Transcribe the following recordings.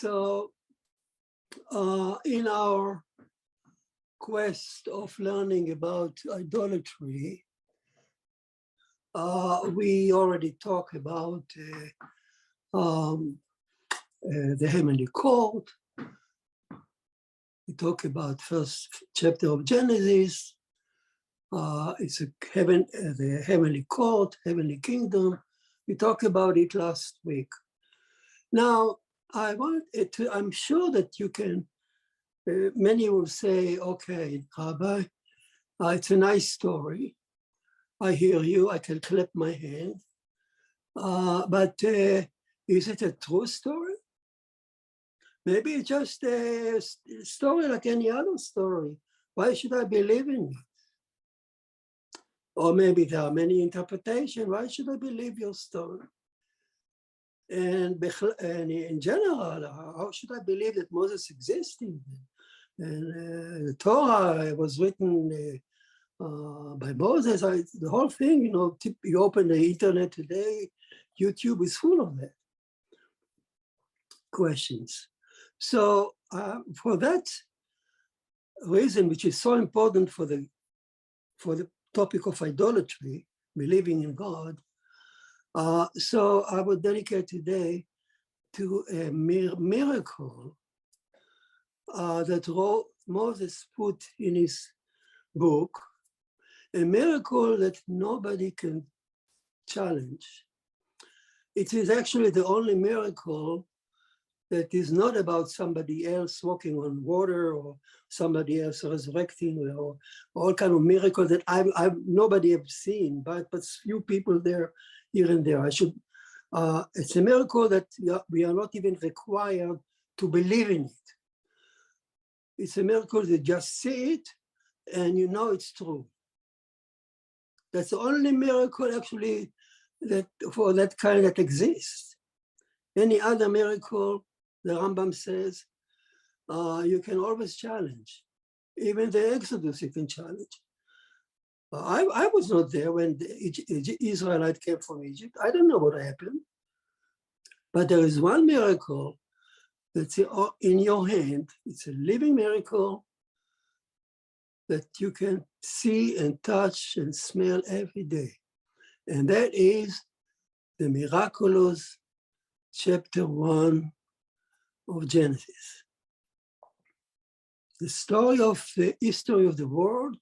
So in our quest of learning about idolatry, we already talked about the heavenly court. We talk about first chapter of Genesis. It's the heavenly court, heavenly kingdom. We talked about it last week. Now, I'm sure that you can, many will say, okay, Rabbi, it's a nice story. I hear you, I can clap my hand. But is it a true story? Maybe it's just a story like any other story. Why should I believe in it? Or maybe there are many interpretations. Why should I believe your story? And in general, how should I believe that Moses existed? And the Torah was written by Moses. The whole thing, you open the internet today, YouTube is full of that questions. So for that reason, which is so important for the topic of idolatry, believing in God, so I will dedicate today to a miracle that Moses put in his book, a miracle that nobody can challenge. It is actually the only miracle that is not about somebody else walking on water or somebody else resurrecting or all kind of miracles that nobody have seen, but few people there, here and there. It's a miracle that we are not even required to believe in it. It's a miracle that just see it and you know it's true. That's the only miracle actually that for that kind that exists. Any other miracle, the Rambam says, you can always challenge. Even the Exodus you can challenge. I was not there when the Israelites came from Egypt. I don't know what happened. But there is one miracle that's in your hand. It's a living miracle that you can see and touch and smell every day. And that is the miraculous chapter 1 of Genesis. The story of the history of the world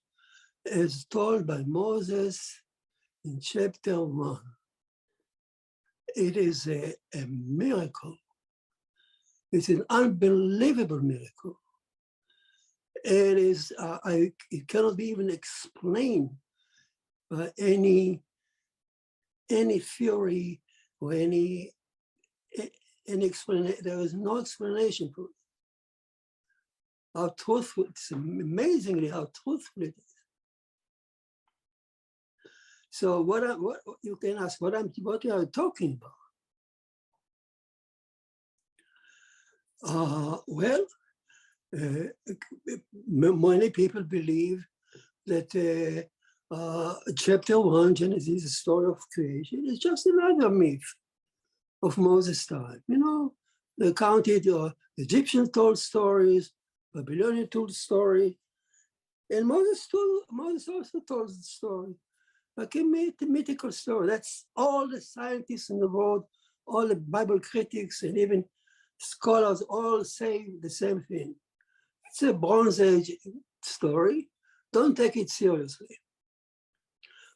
as told by Moses in chapter 1. It is a miracle. It's an unbelievable miracle. It cannot be even explained by any theory or any explanation. There is no explanation for it. How truthful, it's amazingly how truthful it is. So what you can ask, what are you talking about? Many people believe that chapter 1, Genesis, the story of creation, is just another myth of Moses' time. They counted Egyptians told stories, Babylonian told story, and Moses also told the story, like a mythical story. That's all the scientists in the world, all the Bible critics, and even scholars all say the same thing. It's a Bronze Age story. Don't take it seriously.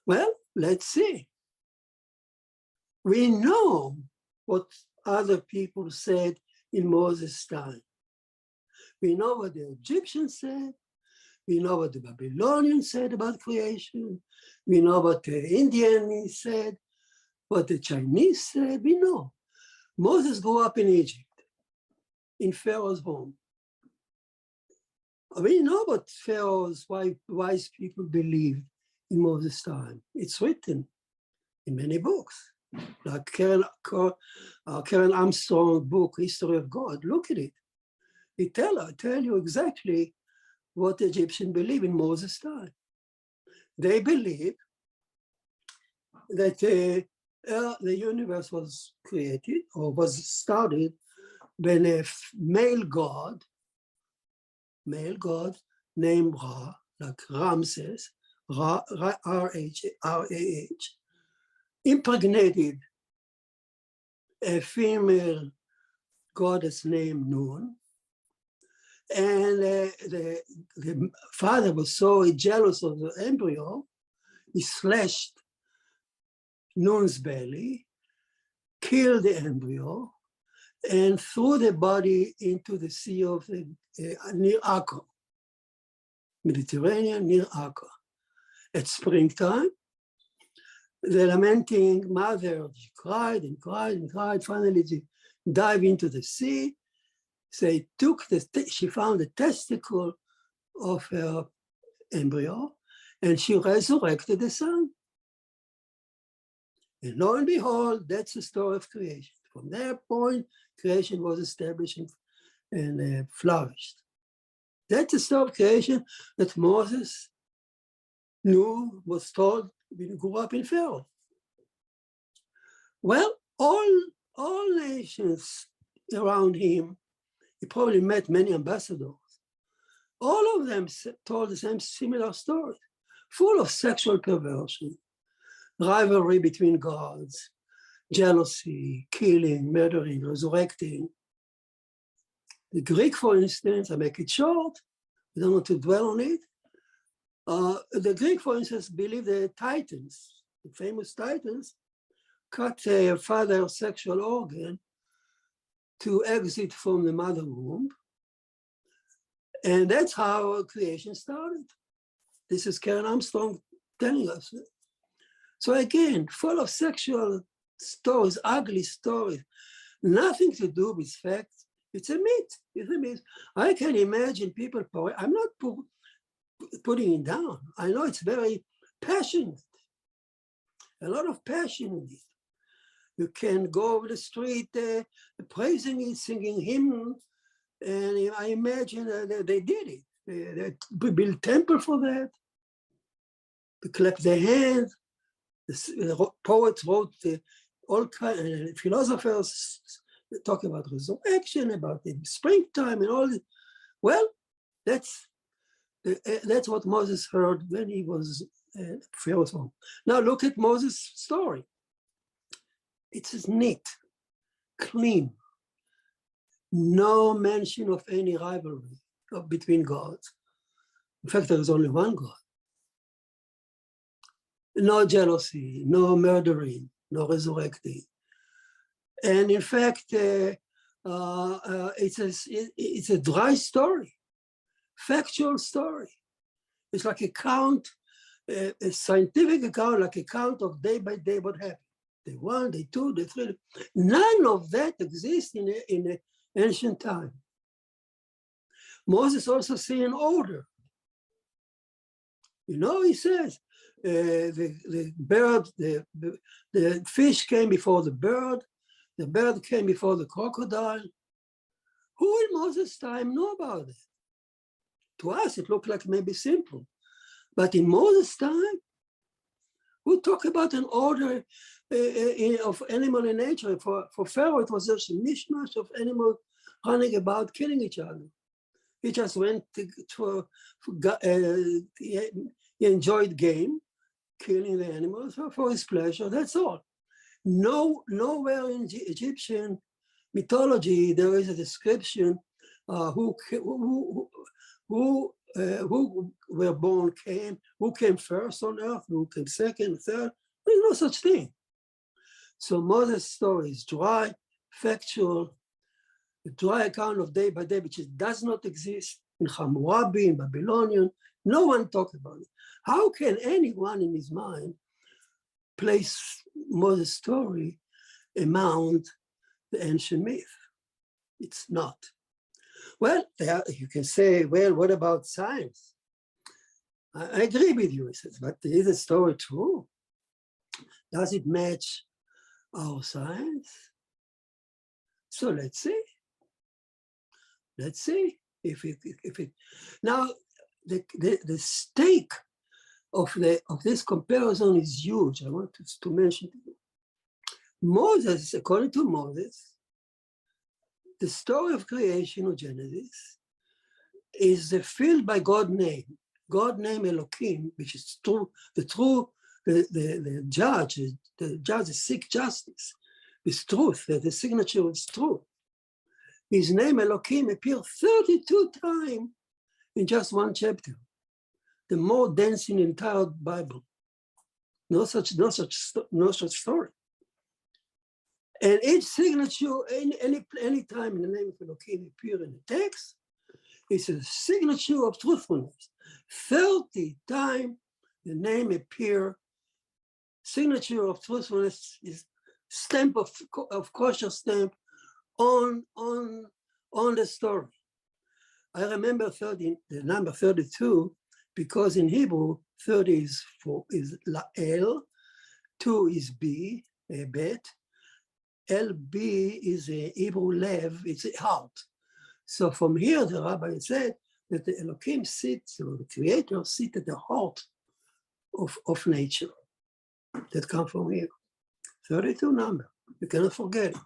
Well, let's see. We know what other people said in Moses' time. We know what the Egyptians said. We know what the Babylonians said about creation. We know what the Indians said, what the Chinese said. We know. Moses grew up in Egypt, in Pharaoh's home. We know what Pharaoh's wise people believed in Moses' time. It's written in many books, like Karen Armstrong's book, History of God. Look at it. It tell you exactly what the Egyptians believe in Moses' time. They believe that the universe was created or was started when a male god named Ra, like Ramses, Ra, R-A-H, impregnated a female goddess named Nun. And the father was so jealous of the embryo, he slashed Nun's belly, killed the embryo, and threw the body into the sea of near Akko, Mediterranean, near Akko. At springtime, the lamenting mother, she cried and cried and cried. Finally, she dived into the sea. So she found the testicle of her embryo, and she resurrected the son. And lo and behold, that's the story of creation. From that point, creation was established and flourished. That's the story of creation that Moses knew, was told when he grew up in Pharaoh. Well, all nations around him, he probably met many ambassadors. All of them told the same similar story, full of sexual perversion, rivalry between gods, jealousy, killing, murdering, resurrecting. The Greek, for instance, I make it short, I don't want to dwell on it. The Greek, for instance, believed the Titans, the famous Titans, cut their father's sexual organ to exit from the mother womb. And that's how creation started. This is Karen Armstrong telling us. So again, full of sexual stories, ugly stories, nothing to do with facts. It's a myth. It's a myth. I can imagine people, I'm not putting it down. I know it's very passionate, a lot of passion in it. You can go over the street praising it, singing hymns, and I imagine they did it. They built temple for that. They clapped their hands. The poets wrote all kinds of philosophers talk about resurrection, about the springtime, and all. Well, that's what Moses heard when he was Pharaoh's home. Now look at Moses' story. It's neat, clean. No mention of any rivalry between gods. In fact, there is only one God. No jealousy, no murdering, no resurrecting. And in fact, it's a dry story, factual story. It's like a scientific account, like a count of day by day what happened. Day 1, day 2, day 3. None of that exists in an ancient time. Moses also see an order. You know, he says, the bird, the fish came before the bird came before the crocodile. Who in Moses' time knew about it? To us, it looked like maybe simple. But in Moses' time, we talk about an order of animal in nature. For Pharaoh, it was just a mishmash of animals running about, killing each other. He just went he enjoyed game, killing the animals for his pleasure, that's all. Nowhere in Egyptian mythology there is a description who were born who came first on earth, who came second, third. There's no such thing. So Moses' story is dry, factual, a dry account of day by day, which does not exist in Hammurabi, in Babylonian. No one talked about it. How can anyone in his mind place Moses' story among the ancient myth? It's not. Well, you can say, well, what about science? I agree with you, but is the story true? Does it match our science? So let's see. Let's see if it. Now, the stake of this comparison is huge. I want to mention to you. Moses, according to Moses, the story of creation of Genesis is filled by God's name. God name Elohim, which is true, the judge seek justice with truth, the signature is truth. His name Elohim appears 32 times in just one chapter, the more dense in the entire Bible. No such story. And each signature, any time in the name of Elohim appear in the text, it's a signature of truthfulness. 30 times the name appear, signature of truthfulness is stamp of kosher stamp on the story. I remember the number 32, because in Hebrew, 30 is L, 2 is B, bet, LB is a Hebrew lev, it's a heart. So from here, the rabbi said that the Elohim sits, or the creator sits at the heart of nature. That comes from here. 32 number, you cannot forget it.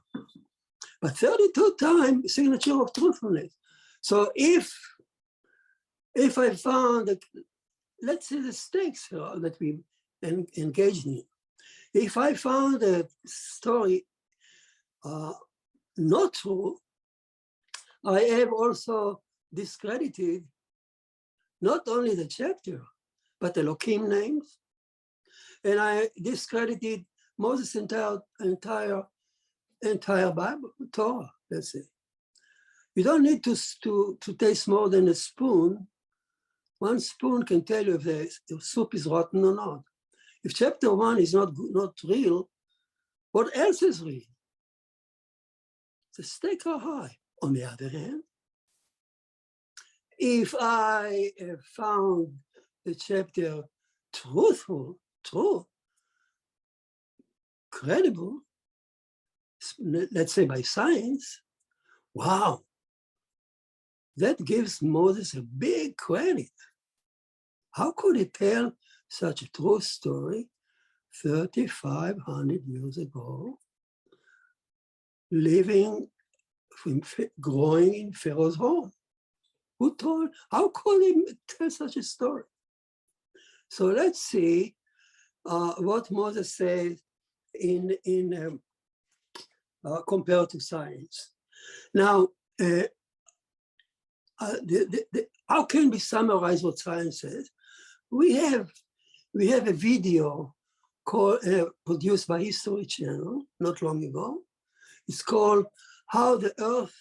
But 32 times signature of truthfulness. So if I found that, let's say the stakes that we engaged in, if I found a story not true, I have also discredited not only the chapter, but the Elohim names. And I discredited Moses' entire Bible, Torah, let's say. You don't need to taste more than a spoon. One spoon can tell you if the soup is rotten or not. If chapter 1 is not real, what else is real? The stakes are high. On the other hand, if I have found the chapter truthful, true, credible, let's say by science, wow, that gives Moses a big credit. How could he tell such a true story 3,500 years ago, growing in Pharaoh's home? How could he tell such a story? So let's see what Moses says compared to science. Now, how can we summarize what science says? We have a video produced by History Channel not long ago. It's called "How the Earth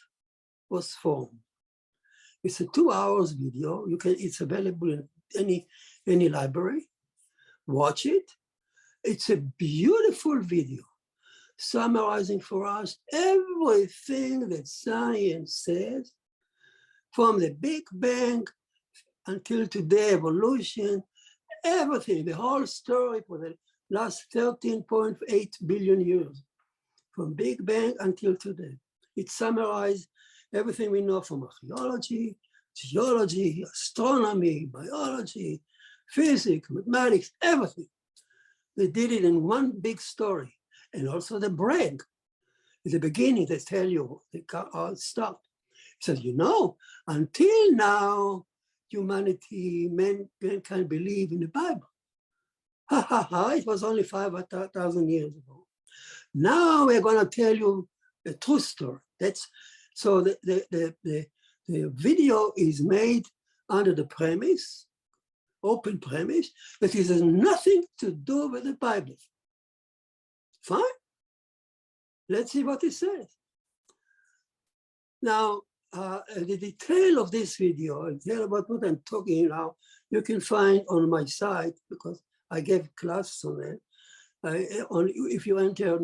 Was Formed." It's a 2 hours video. It's available in any library. Watch it. It's a beautiful video summarizing for us everything that science says, from the Big Bang until today, evolution, everything, the whole story for the last 13.8 billion years, from Big Bang until today. It summarized everything we know from archaeology, geology, astronomy, biology, physics, mathematics, everything. They did it in one big story. And also the brag. At the beginning, they tell you how it started. He says, until now, mankind believe in the Bible. Ha ha ha, it was only 5,000 years ago. Now we're going to tell you a true story. So the video is made under the premise, open premise, that it has nothing to do with the Bible. Fine. Let's see what it says. Now, the detail of this video, detail about what I'm talking now, you can find on my site, because I gave classes on it. If you enter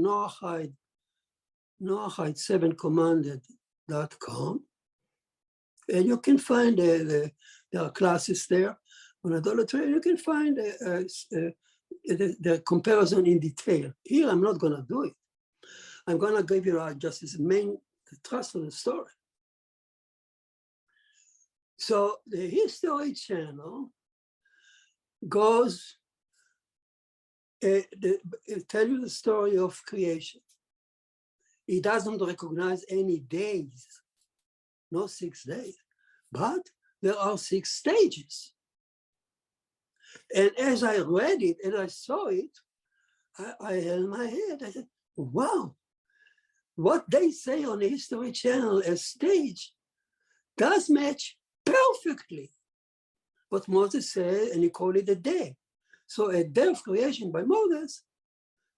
noahide7commanded.com, and you can find there are classes there on idolatry. You can find the comparison in detail. Here, I'm not going to do it. I'm going to give you just as main thrust of the story. So the History Channel goes tell you the story of creation. He doesn't recognize any days, no 6 days, but there are 6 stages. And as I read it and I saw it, I held my head. I said, wow, what they say on the History Channel as stage does match perfectly what Moses said, and he called it a day. So a day of creation by Moses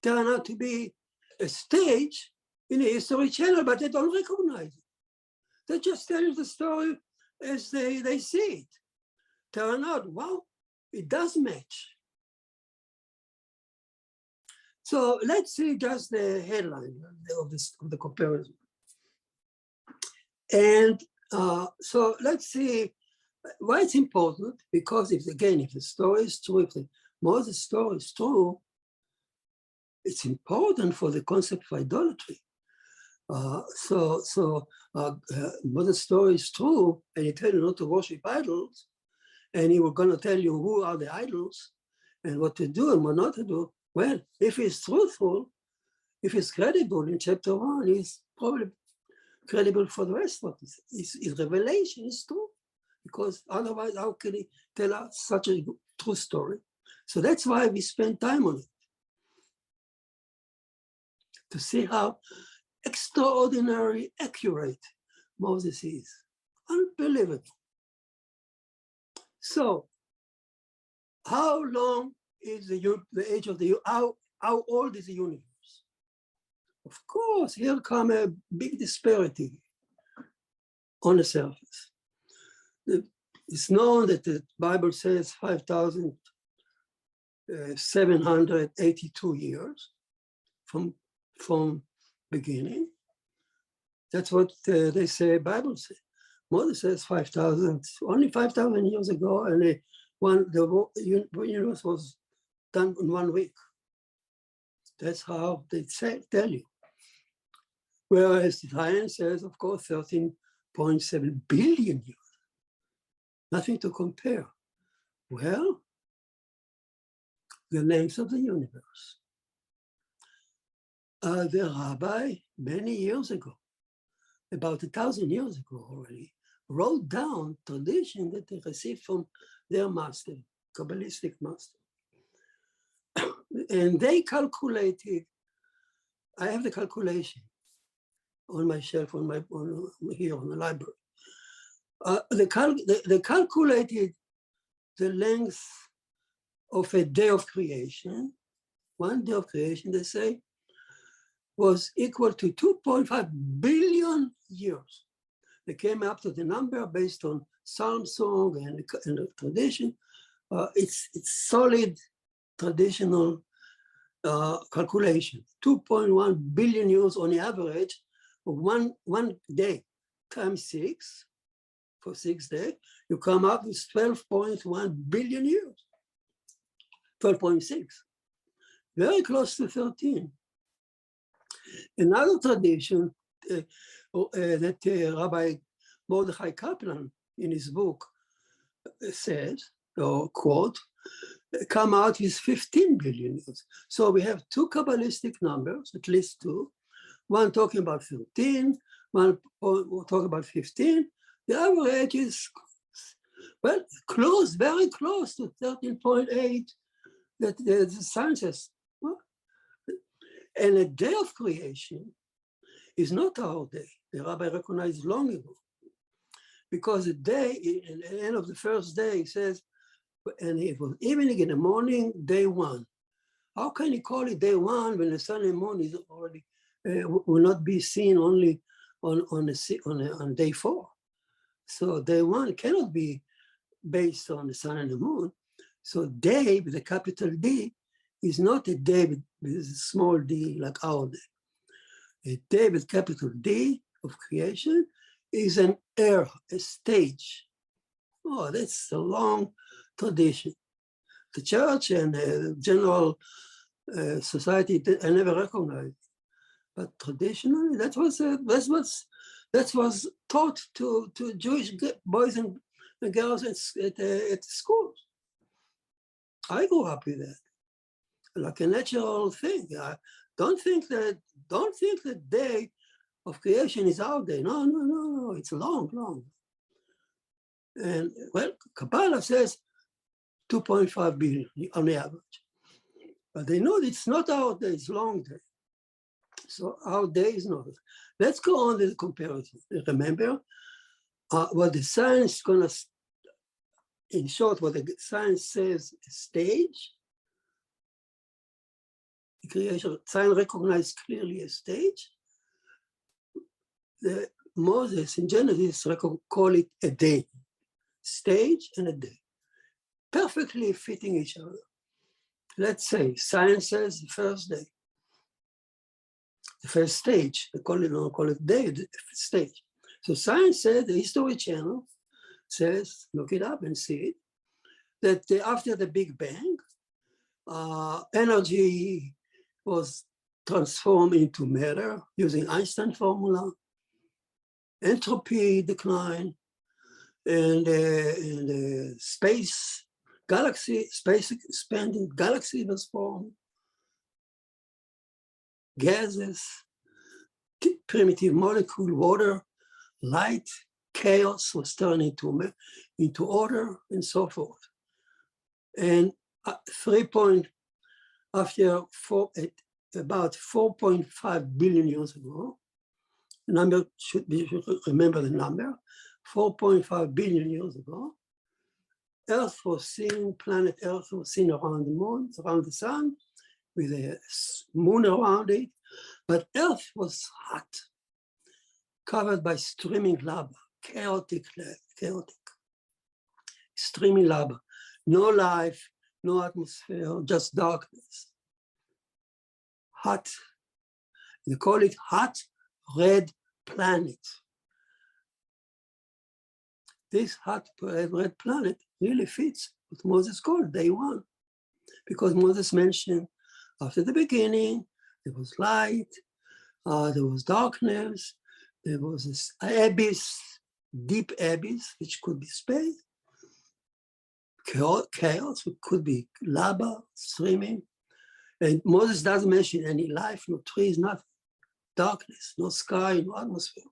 turned out to be a stage in the History Channel, but they don't recognize it. They just tell you the story as they see it. Turn out, wow, it does match. So let's see just the headline of the comparison. And so let's see why it's important, because if the story is true, if the Moses story is true, it's important for the concept of idolatry. Moses' story is true, and he tells you not to worship idols, and he was going to tell you who are the idols and what to do and what not to do. Well, if he's truthful, if he's credible in chapter 1, he's probably credible for the rest of it. His revelation is true, because otherwise, how can he tell us such a true story? So that's why we spend time on it, to see how extraordinarily accurate Moses is. Unbelievable. So, how long is the age of the, how old is the universe? Of course, here come a big disparity on the surface. It's known that the Bible says 5,782 years from beginning. That's what they say, Bible says. Moses says 5,000, only 5,000 years ago, and the universe was done in 1 week. That's how they tell you. Whereas the science says, of course, 13.7 billion years. Nothing to compare. Well, the length of the universe. The rabbi, many years ago, about 1,000 years ago already, wrote down tradition that they received from their master, Kabbalistic master. And they calculated, I have the calculation on my shelf, here on the library. They calculated the length of a day of creation, 1 day of creation, they say, was equal to 2.5 billion years. They came up to the number based on psalm song and the tradition. It's solid traditional calculation. 2.1 billion years on the average of one day times 6, for 6 days, you come up with 12.1 billion years. 12.6, very close to 13. Another tradition that Rabbi Mordechai Kaplan in his book says, or quote, come out with 15 billion years. So we have 2 Kabbalistic numbers, at least 2, one talking about 13, one talking about 15. The average is, well, close, very close to 13.8 that the science says. And a day of creation is not our day. The rabbi recognized long ago. Because the day, at the end of the first day, he says, and it was evening in the morning, day 1. How can you call it day 1 when the sun and moon is already, will not be seen only on day 4? So day 1 cannot be based on the sun and the moon. So day with a capital D is not a day with a small d like our day. A day with capital D of creation is an era, a stage. Oh, that's a long tradition. The church and the general society, I never recognized. But traditionally, that was taught to Jewish boys and girls at schools. I grew up with that, like a natural thing. Don't think that day of creation is our day. No, it's long. And well, Kabbalah says 2.5 billion on the average. But they know it's not our day, it's long day. So our day is not. Let's go on to the comparison. Remember what the science is going to, in short, what the science says, stage. The creation, science recognizes clearly a stage. Moses in Genesis call it a day, stage and a day, perfectly fitting each other. Let's say science says the first day, the first stage. They call it day, the stage. So science says, the History Channel says, look it up and see it, that after the Big Bang, energy was transformed into matter using Einstein formula, entropy decline, and space expanding, galaxy was formed, gases, primitive molecule, water, light, chaos was turned into order, and so forth. And about 4.5 billion years ago, the number should remember the number, 4.5 billion years ago, Earth was seen, planet Earth was seen around the moon, around the sun, with a moon around it, but Earth was hot, covered by streaming lava, chaotic, streaming lava, no life, no atmosphere, just darkness. Hot, they call it hot red planet. This hot red planet really fits what Moses called day one, because Moses mentioned after the beginning, there was light, there was darkness, there was this abyss, deep abyss, which could be space, chaos, which could be lava, streaming. And Moses doesn't mention any life, no trees, nothing, darkness, no sky, no atmosphere.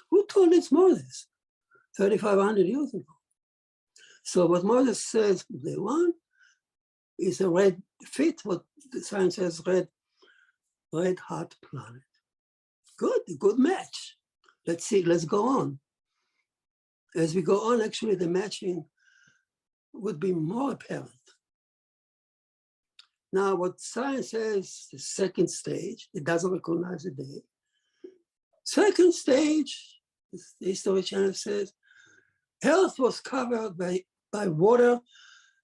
Who told this Moses? 3,500 years ago. So what Moses says, day one, is a red fit, what the science says, red hot planet. Good match. Let's see, let's go on. As we go on, actually the matching would be more apparent. Now, what science says, the second stage, it doesn't recognize the day. Second stage, the History Channel says, Earth was covered by water,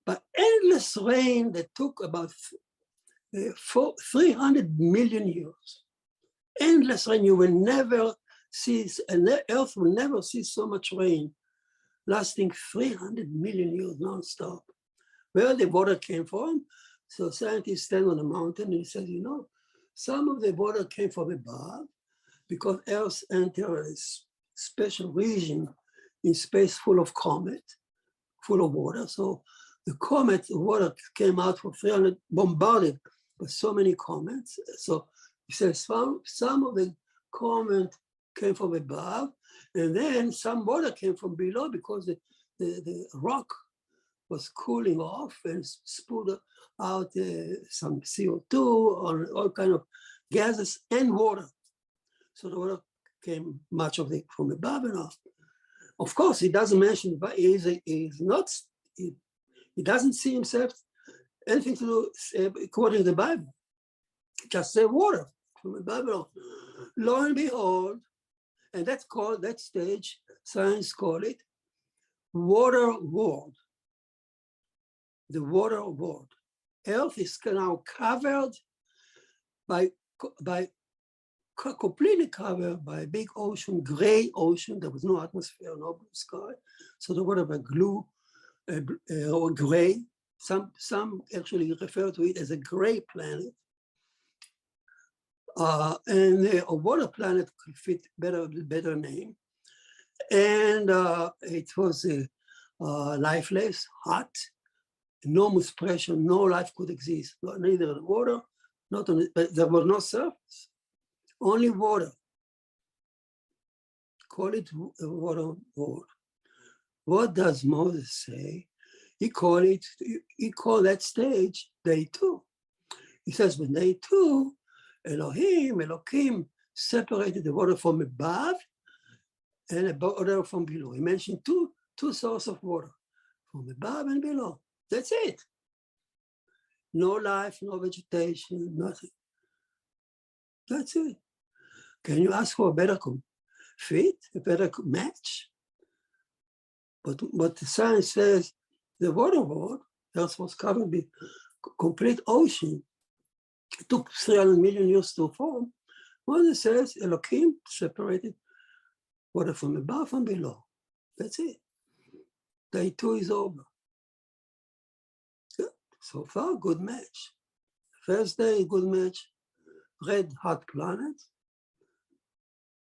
by endless rain that took about 300 million years. Endless rain, you will never see, and Earth will never see so much rain, lasting 300 million years nonstop. Where the water came from? So scientists stand on a mountain and he says, you know, some of the water came from above because Earth entered a special region in space full of comets, full of water. So the comet, the water came out from 300, bombarded by so many comets. So he says some of the comet came from above, and then some water came from below because the rock was cooling off and spewed out some CO2 or all kind of gases and water. So the water came much of it from above and off. Of course, he doesn't mention, but he doesn't see himself anything to do according to the Bible. Just say water from the Bible. Lo and behold, and that's called, that stage, science call it water world. The water world. Earth is now covered completely covered by a big ocean, gray ocean. There was no atmosphere, no blue sky. So the water was glue or gray. Some actually refer to it as a gray planet. And a water planet could fit better name. And it was lifeless, hot, enormous pressure, no life could exist, neither in water, but there was no surface, only water. call it a water world. What does Moses say? He called that stage day 2. He says, when day 2, Elohim separated the water from above and the water from below. He mentioned two sources of water, from above and below. That's it. No life, no vegetation, nothing. That's it. Can you ask for a better fit, a better match? But what the science says, the water world, Earth was covered with complete ocean. It took 300 million years to form. Moses says Elohim separated water from above and below. That's it. Day 2 is over. Good. So far, good match. First day, good match. Red hot planet,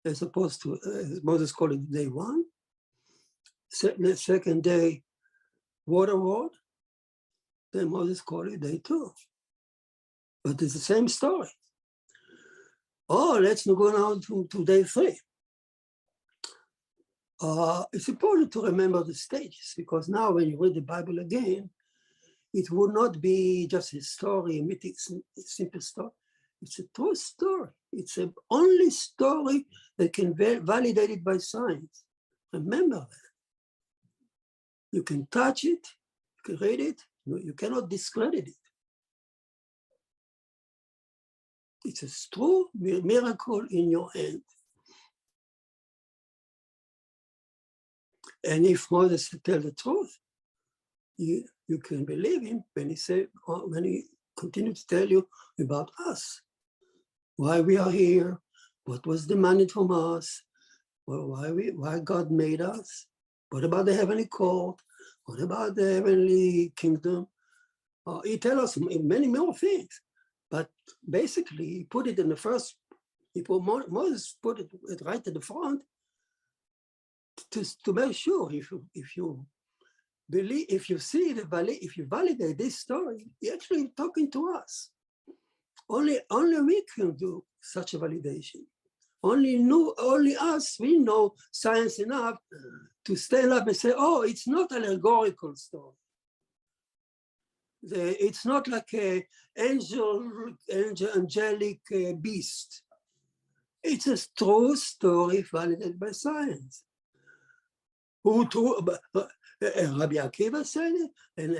as opposed to, Moses called it day 1. The second day, water world. Then Moses called it day 2. But it's the same story. Oh, let's go now to day 3. It's important to remember the stages, because now when you read the Bible again, it would not be just a story, a mythic, simple story. It's a true story. It's the only story that can be validated by science. Remember that. You can touch it, you can read it, you cannot discredit it. It's a true miracle in your hand. And if Moses tells the truth, you can believe him when he continues to tell you about us, why we are here, what was demanded from us, why God made us, what about the heavenly court, what about the heavenly kingdom. He tells us many more things, but basically he put it in the first. Moses put it right at the front to make sure if you believe, if you validate this story, you're actually talking to us. Only we can do such a validation. Only us, we know science enough to stand up and say, oh, it's not an allegorical story. It's not like an angelic beast. It's a true story validated by science. Rabbi Akiva said it, and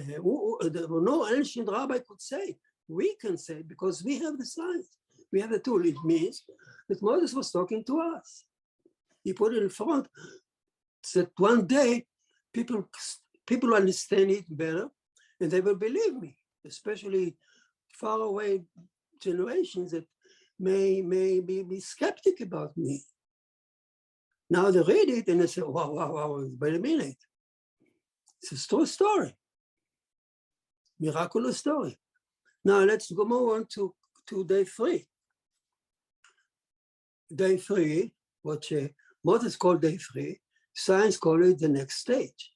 no ancient rabbi could say it. We can say it because we have the science. We have the tool. It means that Moses was talking to us. He put it in front so that one day people understand it better and they will believe me, especially faraway generations that may be skeptic about me. Now they read it and they say, wow, wait a minute. It's a true story, miraculous story. Now let's go more on to day 3. Day 3, what Moses called day 3, science called it the next stage.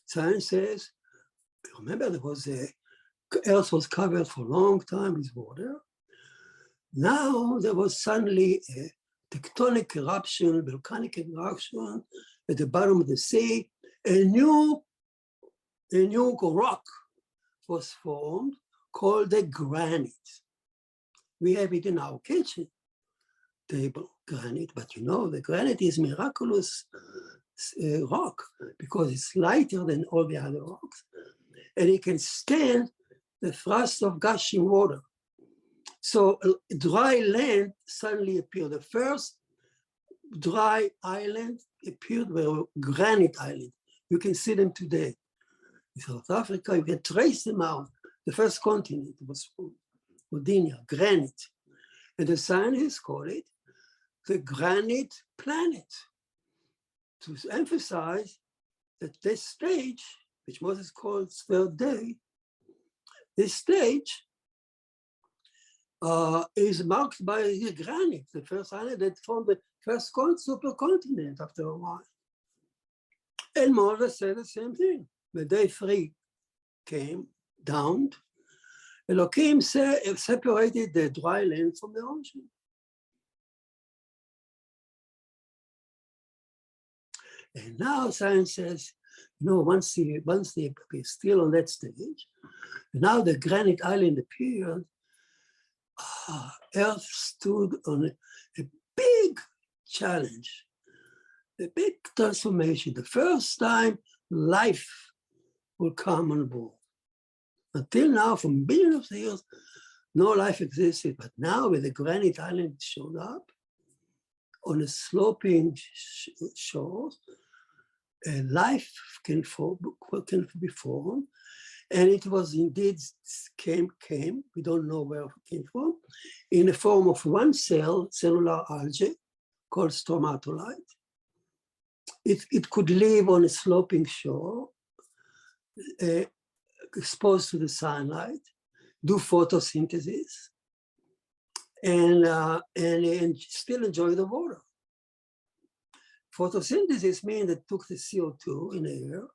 Science says, remember there was Earth was covered for a long time with water. Now there was suddenly a tectonic eruption, volcanic eruption at the bottom of the sea. A new rock was formed called the granite. We have it in our kitchen table, granite, but you know, the granite is miraculous rock because it's lighter than all the other rocks, and it can stand the thrust of gushing water. So dry land suddenly appeared. The first dry island appeared were granite island. You can see them today. In South Africa, you can trace them out. The first continent was Rodinia, granite. And the scientists call it the granite planet, to emphasize that this stage, which Moses called third day, this stage is marked by the granite, the first island that formed the first supercontinent after a while. And Moses said the same thing. When day 3 came down, Elohim separated the dry land from the ocean. And now science says, once they were still on that stage, now the granite island appeared, Earth stood on a big challenge, a big transformation. The first time life will come on board. Until now, for billions of years, no life existed. But now when the granite island showed up on a sloping shore, life can be formed. And it was indeed came, we don't know where it came from, in the form of one cellular algae called stromatolite. It could live on a sloping shore, exposed to the sunlight, do photosynthesis, and still enjoy the water. Photosynthesis means they took the CO2 in the air,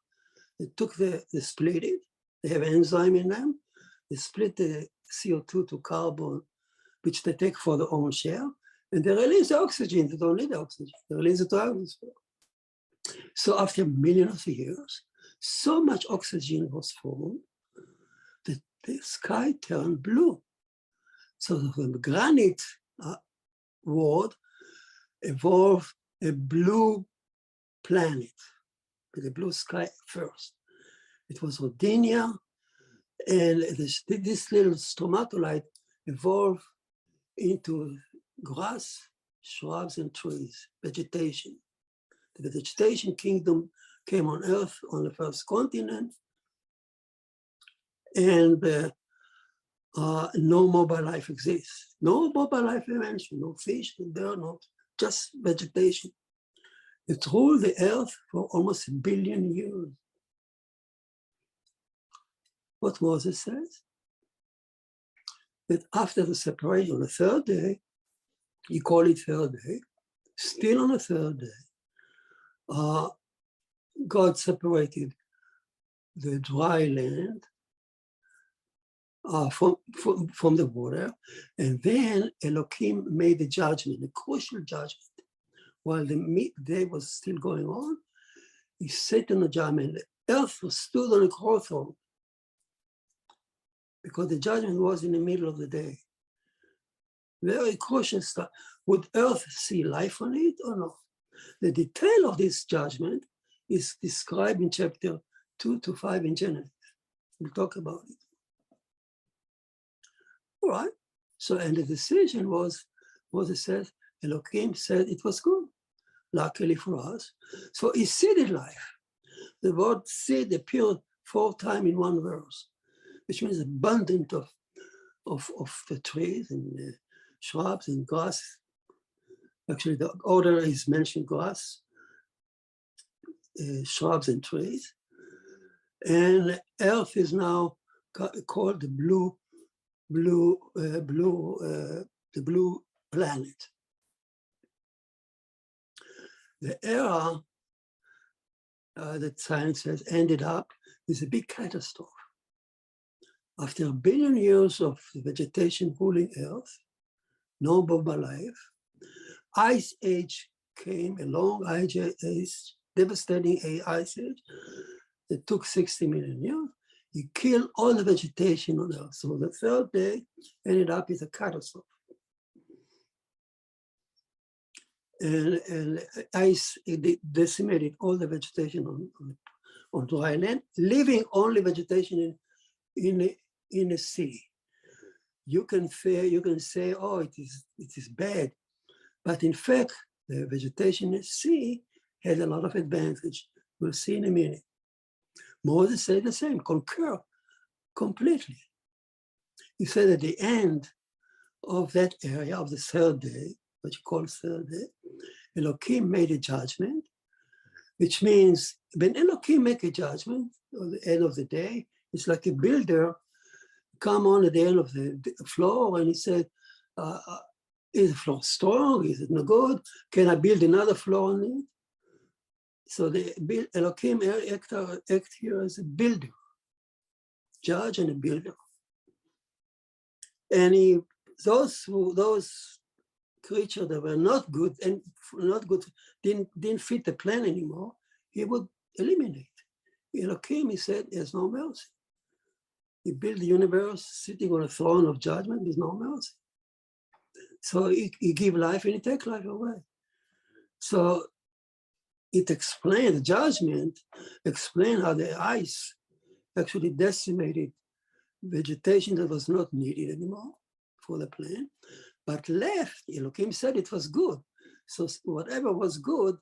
they split it, they have enzyme in them, they split the CO2 to carbon, which they take for their own share, and they release the oxygen. They don't need oxygen, they release it to atmosphere. So after millions of years, so much oxygen was formed that the sky turned blue. So the granite world evolved a blue planet with a blue sky first. It was Rodinia, and this little stromatolite evolved into grass, shrubs, and trees, vegetation. The vegetation kingdom came on Earth on the first continent, and no mobile life exists. No mobile life mentioned, no fish, no bird, no, just vegetation. It ruled the Earth for almost 1 billion years. What Moses says? That after the separation on the third day, you call it third day, still on the third day, God separated the dry land from the water, and then Elohim made a judgment, a crucial judgment. While the day was still going on, he said in the judgment, the earth stood on a crossroad because the judgment was in the middle of the day. Very crucial stuff. Would earth see life on it or not? The detail of this judgment is described in chapter 2 to 5 in Genesis. We'll talk about it. All right. So, and the decision was, Moses says, Elohim said it was good, luckily for us. So he seeded life. The word seed appeared 4 times in one verse, which means abundant of the trees and shrubs and grass. Actually, the order is mentioned grass, shrubs and trees. And Earth is now called the blue planet. The era that science has ended up is a big catastrophe. After 1 billion years of vegetation ruling Earth, no mobile life, ice age came, a long ice age, devastating ice age that took 60 million years. He killed all the vegetation on Earth. So the third day ended up with a catastrophe. And ice decimated all the vegetation on dry land, leaving only vegetation in the sea. You can say, oh, it is bad, but in fact, the vegetation in the sea had a lot of advantage. We'll see in a minute. Moses said the same, concur completely. He said at the end of that area of the third day, what you call third day, Elohim made a judgment, which means when Elohim make a judgment at the end of the day, it's like a builder come on at the end of the floor and he said, is the floor strong? Is it no good? Can I build another floor on it? So the Elohim act here as a builder, judge and a builder. And those creatures that were not good and didn't fit the plan anymore, he would eliminate. Elohim, he said, there's no mercy. He built the universe sitting on a throne of judgment, there's no mercy. So he give life and he take life away. So it explained, the judgment explained how the ice actually decimated vegetation that was not needed anymore for the plant, but left, Elohim said it was good. So whatever was good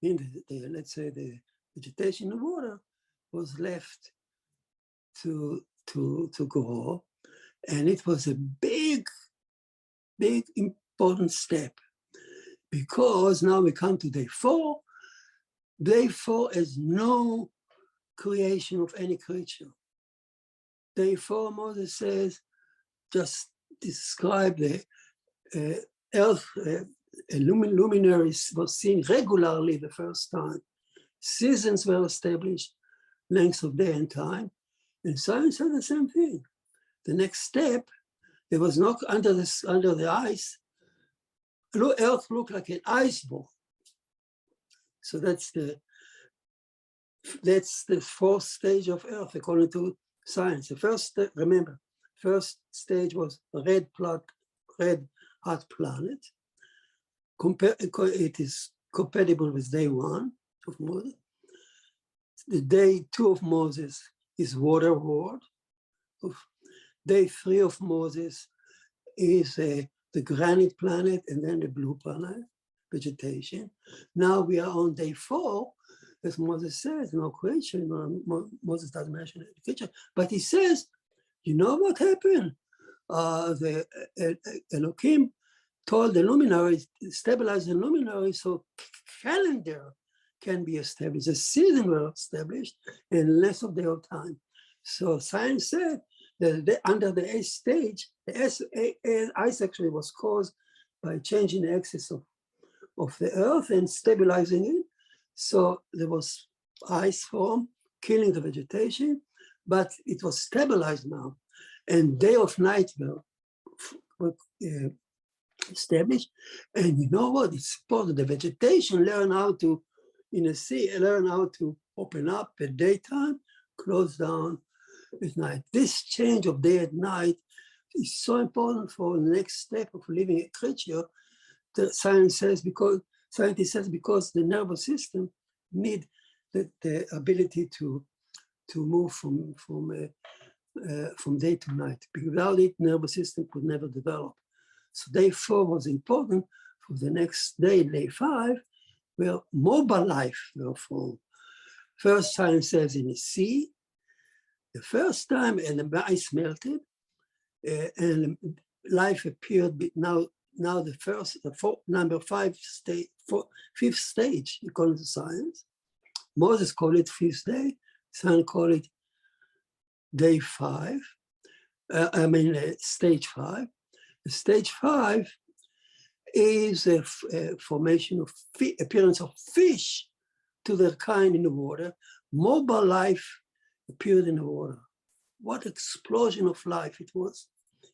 in let's say the vegetation and water was left to grow. And it was a big, important step, because now we come to day 4. Day 4 is no creation of any creature. Day 4, Moses says, just describe the earth, luminaries was seen regularly the first time. Seasons were established, lengths of day and time, and science said the same thing. The next step, there was no, under the ice, Earth looked like an ice ball. So that's the 4th stage of Earth, according to science. The first, remember, first stage was red hot planet. It is compatible with day 1 of Moses. The day 2 of Moses is water world. Day 3 of Moses is the granite planet, and then the blue planet, vegetation. Now we are on day 4, as Moses says, no creation. Moses doesn't mention any creature, but he says, you know what happened? The Elohim told the luminaries, stabilize the luminaries so calendar can be established. The season were established and less of their time. So science said that under the 8th stage, the ice actually was caused by changing the axis of the Earth and stabilizing it. So there was ice form, killing the vegetation, but it was stabilized now. And day of night were established. And you know what? It's important. The vegetation learn how to, in the sea, learn how to open up at daytime, close down at night. This change of day and night is so important for the next step of living a creature. The scientist says because the nervous system need the ability to move from day to night. Without it, nervous system could never develop. So day 4 was important for the next day, day 5, where mobile life will form. First, science says in the sea, the first time, and the ice melted, and life appeared. Now the number 5 stage, 5th stage, according to science. Moses called it 5th day. Science called it day 5. Stage 5. Stage 5 is a formation of appearance of fish to their kind in the water. Mobile life appeared in the water. What explosion of life it was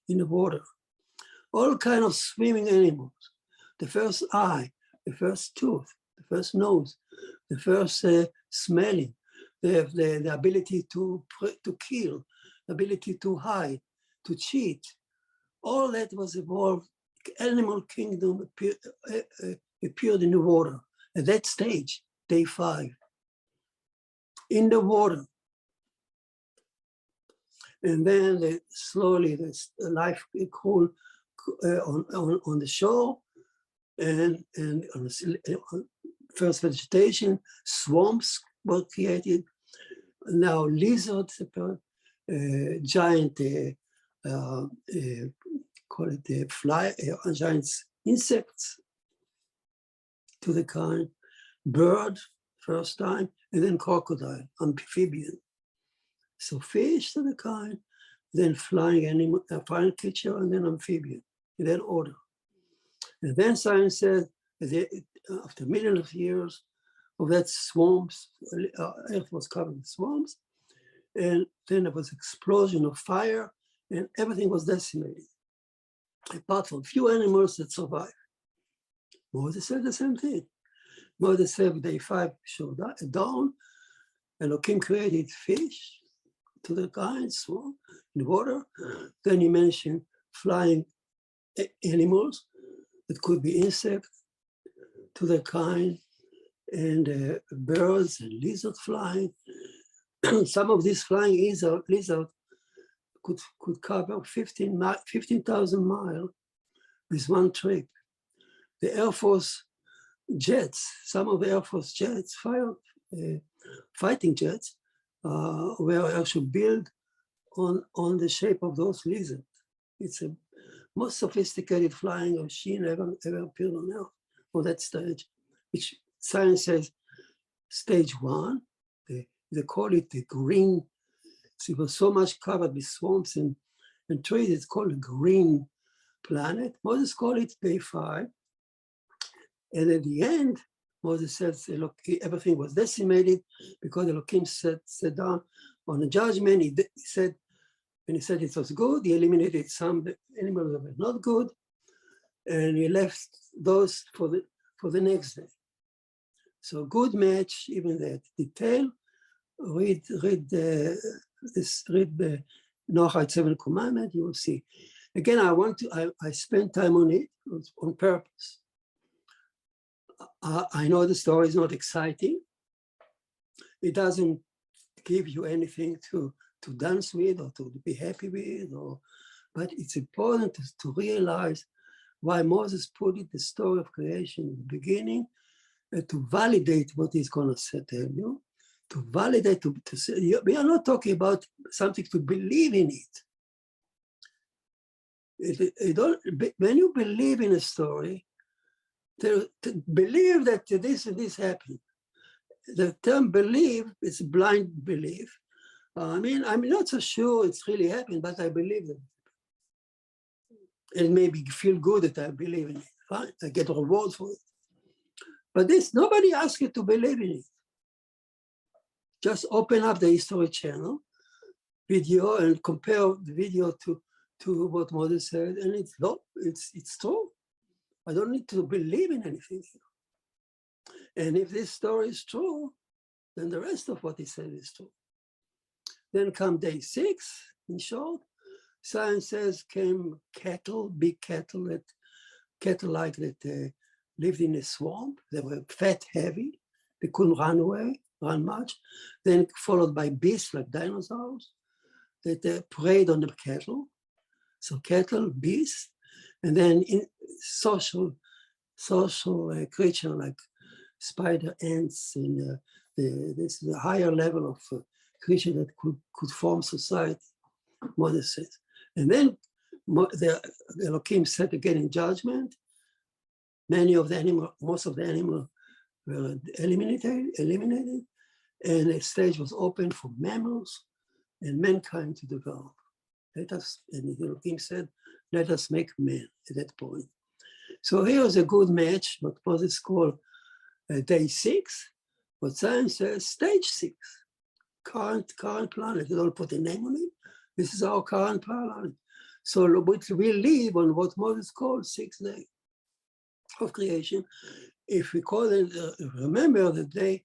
in the water. All kinds of swimming animals. The first eye, the first tooth, the first nose, the first smelling, the ability to kill, the ability to hide, to cheat. All that was evolved. Animal kingdom appeared in the water. At that stage, day 5, in the water. And then slowly the life grew on the shore, and on first vegetation, swamps were created. Now lizards, giant, call it fly, giant insects to the kind, bird first time, and then crocodile, amphibian. So fish to the kind, then flying animal, flying creature, and then amphibian, in that order. And then science said that after millions of years of that swamps, Earth was covered with swamps, and then there was explosion of fire, and everything was decimated, apart from few animals that survived. Moses said the same thing. Moses said day 5 showed dawn. Elohim created fish to the kind, swam in water. Then he mentioned flying animals. It could be insects to the kind, and birds and lizards flying. Some of these flying lizard could cover 15,000 miles with one trip. The Air Force jets, some of the Air Force jets, fighting jets, were actually built on the shape of those lizards. It's the most sophisticated flying machine ever appeared on Earth on that stage, which science says stage 1. They call it the green. So it was so much covered with swamps and trees, it's called a green planet. Moses called it day 5. And at the end, Moses says everything was decimated because Elohim sat down on the judgment. He said, when he said it was good, he eliminated some animals that were not good, and he left those for the next day. So good match, even that detail. Read the Noahide 7 commandment, you will see. Again, I spent time on it on purpose. I know the story is not exciting. It doesn't give you anything to dance with or to be happy with, but it's important to realize why Moses put it, the story of creation in the beginning, to validate what he's going to tell you, to validate, to say, we are not talking about something to believe in it. When you believe in a story, to believe that this and this happened. The term believe is blind belief. I'm not so sure it's really happened, but I believe it. It maybe feel good that I believe in it. Fine, I get a reward for it. But nobody asks you to believe in it. Just open up the History Channel video and compare the video to what Moses said, and it's true. I don't need to believe in anything here. And if this story is true, then the rest of what he said is true. Then come day 6, in short, science says came cattle, big cattle, cattle-like that lived in a swamp. They were fat, heavy. They couldn't run much. Then followed by beasts like dinosaurs that preyed on the cattle. So cattle, beasts, and then in social creature like spider, ants, and this is a higher level of creature that could form society, Moses says. And then the Elohim said again in judgment, most of the animals were eliminated, and the stage was open for mammals and mankind to develop. And the Elohim said, let us make man at that point. So here's a good match, what Moses called day 6, what science says stage 6, current planet. They don't put a name on it. This is our current planet. So we live on what Moses called 6th day of creation. If we call it, remember the day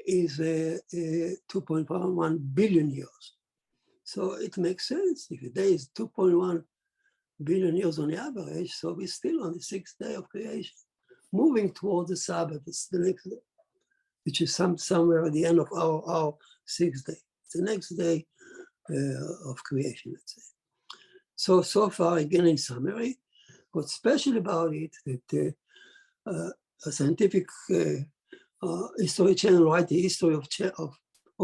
is 2.1 billion years. So it makes sense. If a day is 2.1 billion years on the average, so we're still on the 6th day of creation, moving towards the Sabbath. It's the next day, which is somewhere at the end of our 6th day. It's the next day of creation, let's say. So far, again, in summary, what's special about it that a scientific history channel write the history of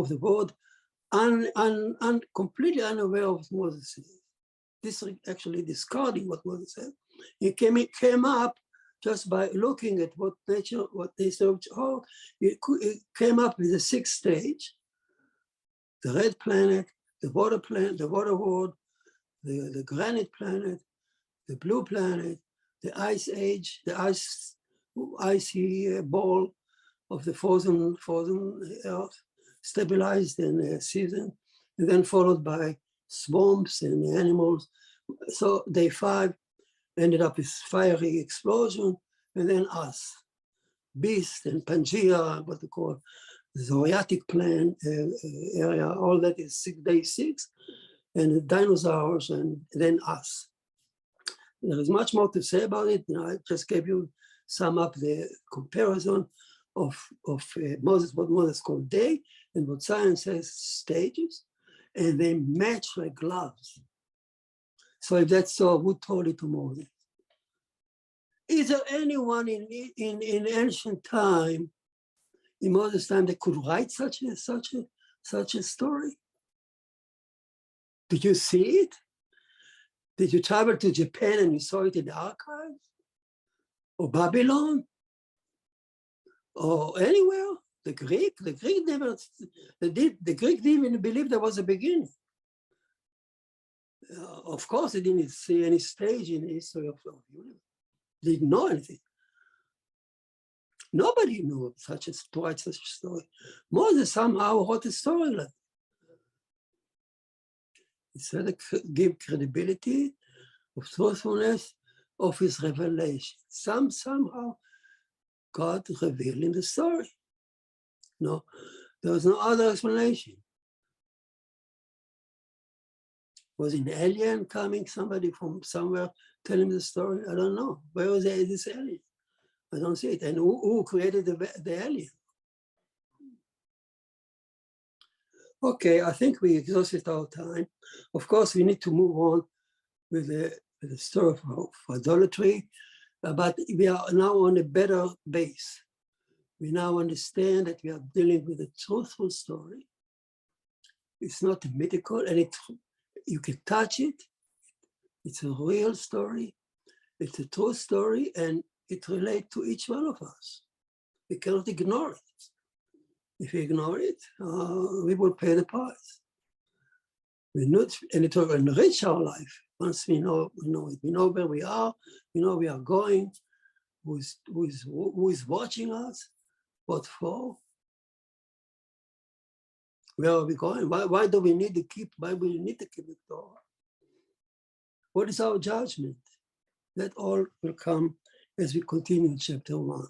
the world, completely unaware of what Moses said. This actually discarding what Moses said. It came up just by looking at what the history of it came up with the 6th stage, the red planet, the water planet, the water world, the granite planet, the blue planet, the ice age, the icy ball of the frozen earth, stabilized and seasoned, and then followed by swamps and animals. So day 5 ended up with fiery explosion, and then us. beast and Pangea, what they call the Zoroastric plan area, all that is day 6, and the dinosaurs, and then us. There is much more to say about it. I just gave you some of the comparison of Moses, what Moses called day, and what science says stages, and they match like gloves. So if that's so, who told it to Moses? Is there anyone in ancient time, in Moses' time, that could write such a story? Did you see it? Did you travel to Japan and you saw it in the archives? Or Babylon? Or anywhere? The Greek never, the Greek didn't even believe there was a beginning. Of course, they didn't see any stage in the history of the universe. They didn't know anything. Nobody knew to write such a story. Moses somehow wrote a story like that. It's to give credibility of truthfulness of his revelation. Somehow God revealed in the story. No, there was no other explanation. Was an alien coming, somebody from somewhere telling the story? I don't know. Where was this alien? I don't see it. And who created the alien? Okay, I think we exhausted our time. Of course, we need to move on with the story of idolatry, but we are now on a better base. We now understand that we are dealing with a truthful story. It's not mythical, and you can touch it. It's a real story. It's a true story, and it relates to each one of us. We cannot ignore it. If we ignore it, we will pay the price. And it will enrich our life once we know it. We know where we are. We know we are going. Who is watching us? What for? Where are we going? Why do we need to keep? Why do we need to keep the Torah? What is our judgment? That all will come as we continue in chapter 1.